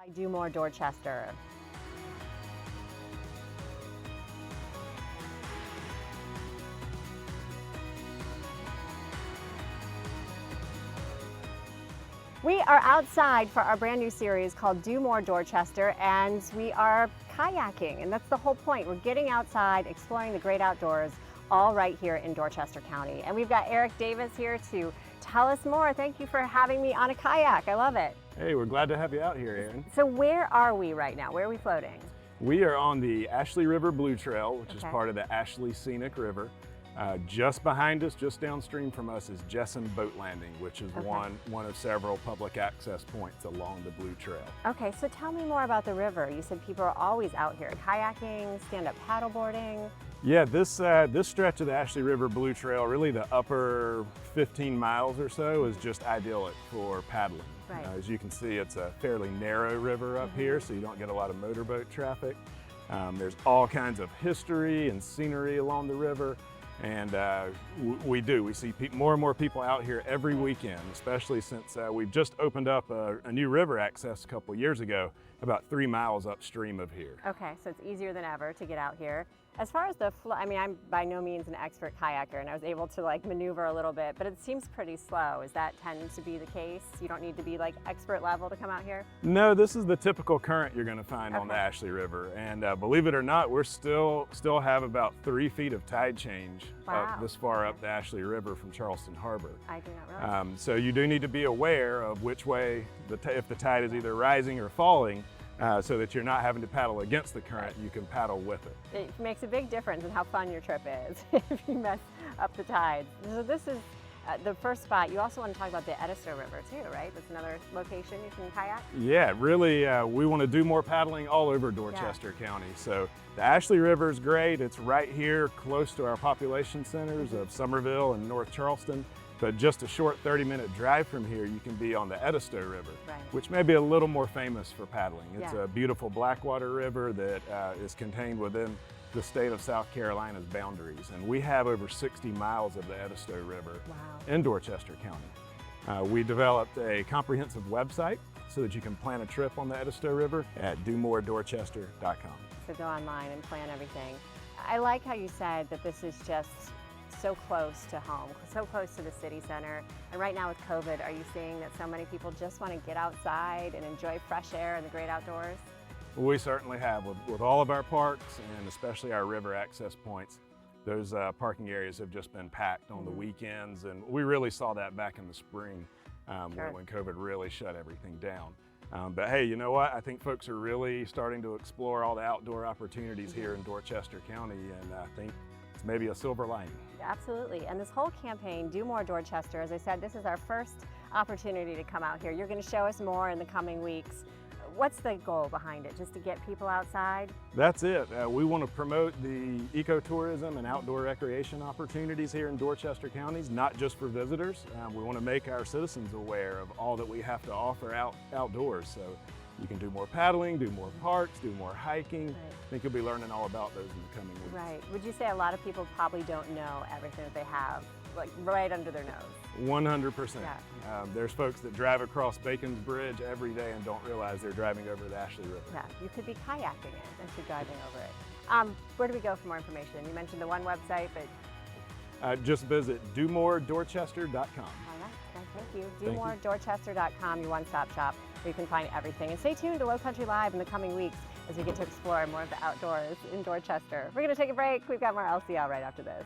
I Do More Dorchester. We are outside for our brand new series called Do More Dorchester, and we are kayaking, and that's the whole point. We're getting outside, exploring the great outdoors, all right here in Dorchester County. And we've got Eric Davis here to tell us more. Thank you for having me on a kayak. I love it. Hey, we're glad to have you out here, Aaron. So where are we right now? Where are we floating? We are on the Ashley River Blue Trail, which is part of the Ashley Scenic River. Just behind us, just downstream from us, is Jessen Boat Landing, which is one of several public access points along the Blue Trail. Okay, so tell me more about the river. You said people are always out here kayaking, stand-up paddleboarding. Yeah, this stretch of the Ashley River Blue Trail, really the upper 15 miles or so, is just idyllic for paddling. Right. As you can see, it's a fairly narrow river up here, so you don't get a lot of motorboat traffic. There's all kinds of history and scenery along the river. And we see more and more people out here every weekend, especially since we've just opened up a new river access a couple years ago, about 3 miles upstream of here. Okay, so it's easier than ever to get out here. As far as the flow, I mean, I'm by no means an expert kayaker, and I was able to maneuver a little bit, but it seems pretty slow. Is that tend to be the case? You don't need to be expert level to come out here? No, this is the typical current you're going to find on the Ashley River, and believe it or not, we're still have about 3 feet of tide change up this far up the Ashley River from Charleston Harbor. I do not realize. So you do need to be aware of which way if the tide is either rising or falling. So that you're not having to paddle against the current, you can paddle with it. It makes a big difference in how fun your trip is if you mess up the tides. So this is the first spot. You also want to talk about the Edisto River too, right? That's another location you can kayak? Yeah, really, we want to do more paddling all over Dorchester County. So the Ashley River is great. It's right here close to our population centers of Summerville and North Charleston. But just a short 30-minute drive from here, you can be on the Edisto River, which may be a little more famous for paddling. It's a beautiful blackwater river that is contained within the state of South Carolina's boundaries. And we have over 60 miles of the Edisto River in Dorchester County. We developed a comprehensive website so that you can plan a trip on the Edisto River at domordorchester.com. So go online and plan everything. I like how you said that this is just so close to home, so close to the city center. And right now with COVID, are you seeing that so many people just want to get outside and enjoy fresh air and the great outdoors? We certainly have. With all of our parks and especially our river access points, those parking areas have just been packed on the weekends, and we really saw that back in the spring when COVID really shut everything down. But hey, you know what? I think folks are really starting to explore all the outdoor opportunities here in Dorchester County, and I think it's maybe a silver lining. Absolutely, and this whole campaign, Do More Dorchester, as I said, this is our first opportunity to come out here. You're going to show us more in the coming weeks. What's the goal behind it? Just to get people outside? That's it. We want to promote the ecotourism and outdoor recreation opportunities here in Dorchester counties, not just for visitors. We want to make our citizens aware of all that we have to offer outdoors. So you can do more paddling, do more parks, do more hiking. I think you'll be learning all about those in the coming weeks. Right. Would you say a lot of people probably don't know everything that they have, right under their nose? 100%. There's folks that drive across Bacon's Bridge every day and don't realize they're driving over the Ashley River. Yeah, you could be kayaking it as you're driving over it. Where do we go for more information? You mentioned the one website, but... just visit domordorchester.com. All right, thank you. domordorchester.com, your one-stop shop, where you can find everything. And stay tuned to Low Country Live in the coming weeks as we get to explore more of the outdoors in Dorchester. We're going to take a break. We've got more LCL right after this.